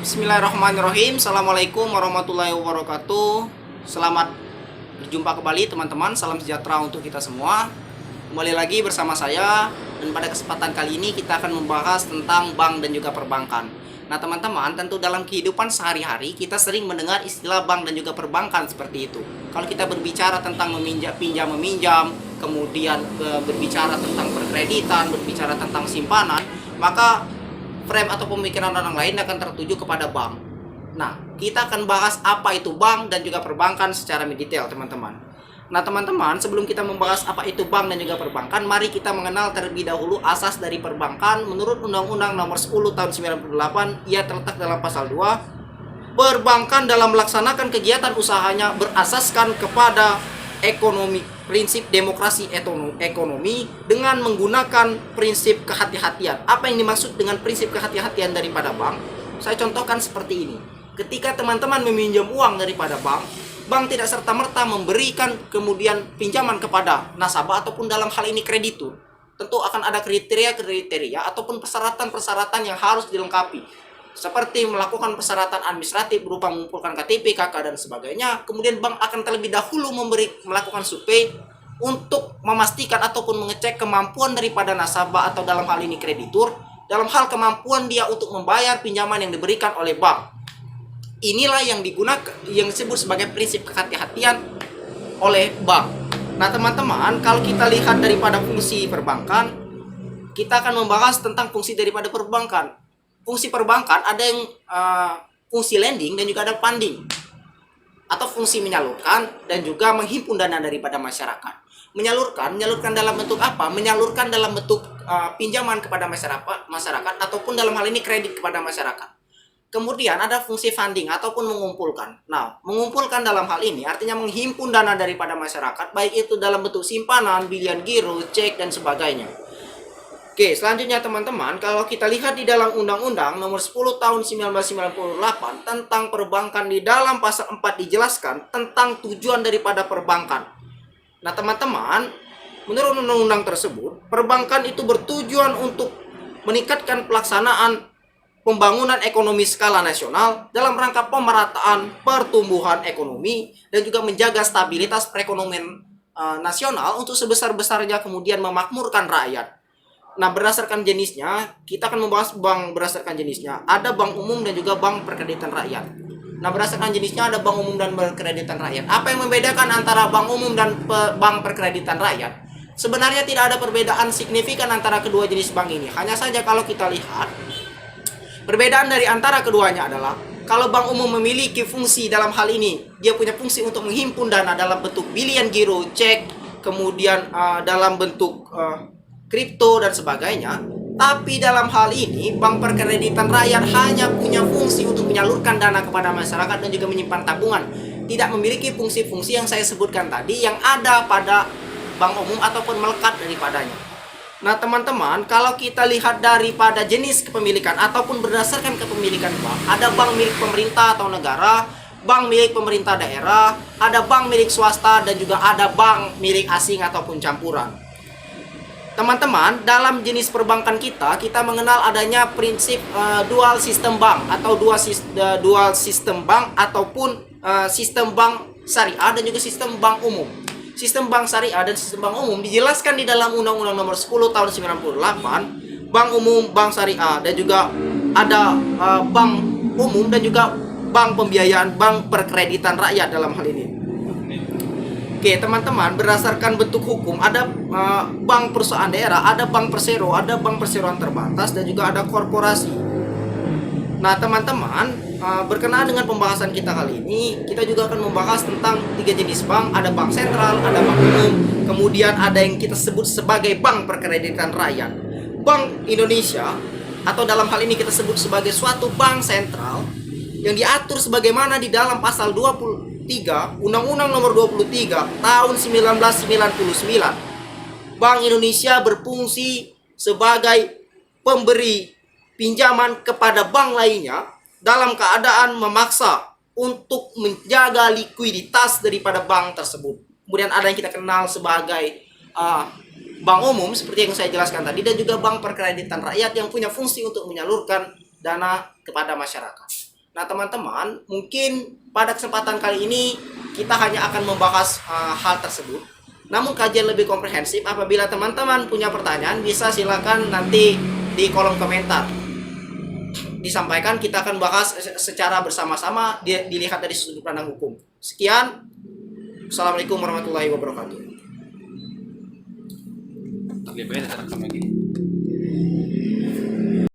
Bismillahirrahmanirrahim. Assalamualaikum warahmatullahi wabarakatuh. Selamat berjumpa kembali teman-teman. Salam sejahtera untuk kita semua. Kembali lagi bersama saya. Dan pada kesempatan kali ini kita akan membahas tentang bank dan juga perbankan. Nah teman-teman, tentu dalam kehidupan sehari-hari kita sering mendengar istilah bank dan juga perbankan seperti itu. Kalau kita berbicara tentang pinjam-meminjam, kemudian berbicara tentang perkreditan, berbicara tentang simpanan, maka frame atau pemikiran orang lain akan tertuju kepada bank. Nah, kita akan bahas apa itu bank dan juga perbankan secara mendetail, teman-teman. Nah, teman-teman, sebelum kita membahas apa itu bank dan juga perbankan, mari kita mengenal terlebih dahulu asas dari perbankan. Menurut Undang-Undang Nomor 10 Tahun 98, ia terletak dalam pasal 2. Perbankan dalam melaksanakan kegiatan usahanya berasaskan kepada prinsip demokrasi ekonomi dengan menggunakan prinsip kehati-hatian. Apa yang dimaksud dengan prinsip kehati-hatian daripada bank? Saya contohkan seperti ini. Ketika teman-teman meminjam uang daripada bank, bank tidak serta-merta memberikan kemudian pinjaman kepada nasabah ataupun dalam hal ini kreditur. Tentu akan ada kriteria ataupun persyaratan-persyaratan yang harus dilengkapi. Seperti melakukan persyaratan administratif berupa mengumpulkan KTP, KK, dan sebagainya. Kemudian bank akan terlebih dahulu melakukan survei untuk memastikan ataupun mengecek kemampuan daripada nasabah atau dalam hal ini kreditur, dalam hal kemampuan dia untuk membayar pinjaman yang diberikan oleh bank. Inilah yang digunakan, yang disebut sebagai prinsip kehati-hatian oleh bank. Nah teman-teman, kalau kita lihat daripada fungsi perbankan, kita akan membahas tentang fungsi daripada perbankan. Fungsi perbankan ada yang fungsi lending dan juga ada funding, atau fungsi menyalurkan dan juga menghimpun dana daripada masyarakat. Menyalurkan dalam bentuk apa? Menyalurkan dalam bentuk pinjaman kepada masyarakat ataupun dalam hal ini kredit kepada masyarakat. Kemudian ada fungsi funding ataupun mengumpulkan. Nah, mengumpulkan dalam hal ini artinya menghimpun dana daripada masyarakat, baik itu dalam bentuk simpanan, pilihan giro, cek, dan sebagainya. Oke, selanjutnya teman-teman, kalau kita lihat di dalam Undang-Undang Nomor 10 Tahun 1998 tentang perbankan, di dalam pasal 4 dijelaskan tentang tujuan daripada perbankan. Nah teman-teman, menurut undang-undang tersebut, perbankan itu bertujuan untuk meningkatkan pelaksanaan pembangunan ekonomi skala nasional dalam rangka pemerataan pertumbuhan ekonomi dan juga menjaga stabilitas perekonomian nasional untuk sebesar-besarnya kemudian memakmurkan rakyat. Nah, berdasarkan jenisnya, kita akan membahas bank berdasarkan jenisnya. Ada bank umum dan juga bank perkreditan rakyat. Nah, berdasarkan jenisnya ada bank umum dan perkreditan rakyat. Apa yang membedakan antara bank umum dan bank perkreditan rakyat? Sebenarnya tidak ada perbedaan signifikan antara kedua jenis bank ini. Hanya saja kalau kita lihat, perbedaan dari antara keduanya adalah kalau bank umum memiliki fungsi dalam hal ini, dia punya fungsi untuk menghimpun dana dalam bentuk pilihan giro, cek, kemudian dalam bentuk kripto dan sebagainya. Tapi dalam hal ini bank perkreditan rakyat hanya punya fungsi untuk menyalurkan dana kepada masyarakat dan juga menyimpan tabungan, tidak memiliki fungsi-fungsi yang saya sebutkan tadi yang ada pada bank umum ataupun melekat daripadanya. Nah teman-teman, kalau kita lihat daripada jenis kepemilikan ataupun berdasarkan kepemilikan bank, ada bank milik pemerintah atau negara, bank milik pemerintah daerah, ada bank milik swasta, dan juga ada bank milik asing ataupun campuran. Teman-teman, dalam jenis perbankan kita mengenal adanya prinsip dual sistem bank atau dual sistem bank ataupun sistem bank syariah dan juga sistem bank umum. Sistem bank syariah dan sistem bank umum dijelaskan di dalam Undang-Undang Nomor 10 Tahun 98, bank umum, bank syariah, dan juga ada bank umum dan juga bank pembiayaan, bank perkreditan rakyat dalam hal ini. Oke teman-teman, berdasarkan bentuk hukum ada bank perusahaan daerah, ada bank persero, ada bank perseroan terbatas, dan juga ada korporasi. Nah teman-teman, berkenaan dengan pembahasan kita kali ini, kita juga akan membahas tentang 3 jenis bank. Ada bank sentral, ada bank umum, kemudian ada yang kita sebut sebagai bank perkreditan rakyat. Bank Indonesia, atau dalam hal ini kita sebut sebagai suatu bank sentral yang diatur sebagaimana di dalam pasal 23 Undang-Undang Nomor 23 Tahun 1999. Bank Indonesia berfungsi sebagai pemberi pinjaman kepada bank lainnya dalam keadaan memaksa untuk menjaga likuiditas daripada bank tersebut. Kemudian ada yang kita kenal sebagai bank umum seperti yang saya jelaskan tadi, dan juga bank perkreditan rakyat yang punya fungsi untuk menyalurkan dana kepada masyarakat. Nah, teman-teman, mungkin pada kesempatan kali ini kita hanya akan membahas hal tersebut. Namun kajian lebih komprehensif, apabila teman-teman punya pertanyaan, bisa silakan nanti di kolom komentar disampaikan. Kita akan bahas secara bersama-sama, dilihat dari sudut pandang hukum. Sekian. Assalamualaikum warahmatullahi wabarakatuh. Lebih baik kita rekam lagi.